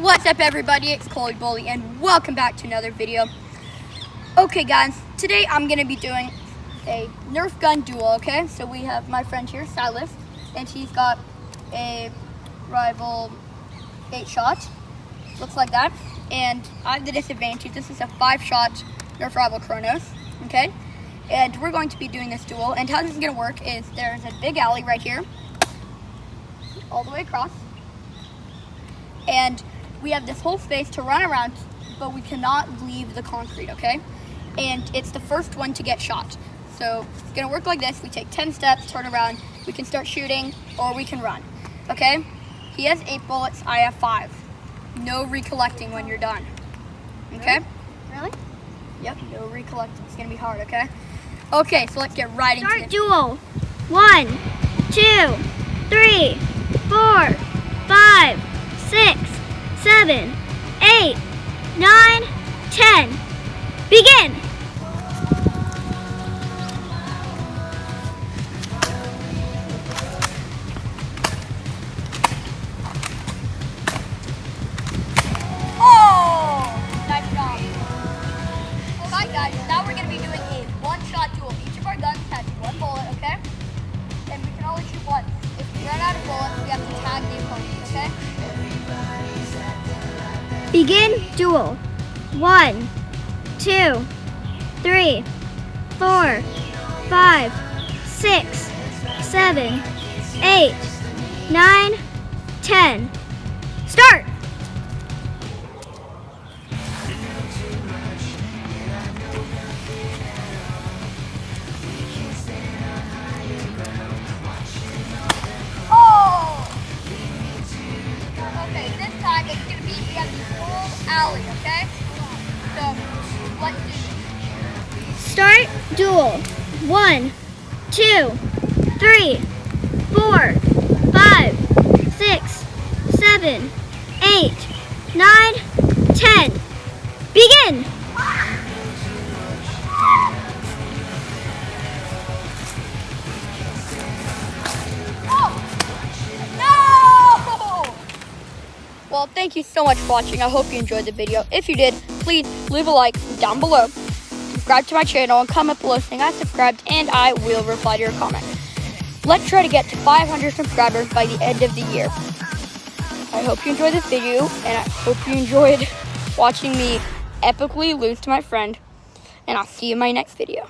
What's up everybody, it's ColeyBoley and welcome back to another video. Okay guys, today I'm going to be doing a Nerf gun duel, okay? So we have my friend here, Silas, and he's got a rival 8-shot, looks like that. And I have the disadvantage, this is a 5-shot Nerf rival Kronos, okay? And we're going to be doing this duel, and how this is going to work is there's a big alley right here, all the way across. And we have this whole space to run around, but we cannot leave the concrete, okay? And it's the first one to get shot. So it's gonna work like this. We take 10 steps, turn around, we can start shooting, or we can run, okay? He has 8 bullets, I have 5. No recollecting when you're done, okay? Really? Yep, no recollecting. It's gonna be hard, okay? Okay, so let's get right into it. Start duel. 1, 2, 3, 4, 5, 6, 7, 8, 9, 10. Begin! Oh! Nice job. Alright guys, now we're going to be doing a one-shot duel. Each of our guns has 1 bullet, okay? And we can only shoot once. If we run out of bullets, we have to tag the opponent, okay? Begin duel. 1, 2, 3, 4, 5, 6, 7, 8, 9, 10. Start! Alley, okay? So, let's do this. Start duel. 1, 2, 3, 4, 5, 6, 7, 8, 9, 10. Begin! Well, thank you so much for watching. I hope you enjoyed the video. If you did, please leave a like down below. Subscribe to my channel and comment below saying I subscribed, and I will reply to your comment. Let's try to get to 500 subscribers by the end of the year. I hope you enjoyed this video, and I hope you enjoyed watching me epically lose to my friend. And I'll see you in my next video.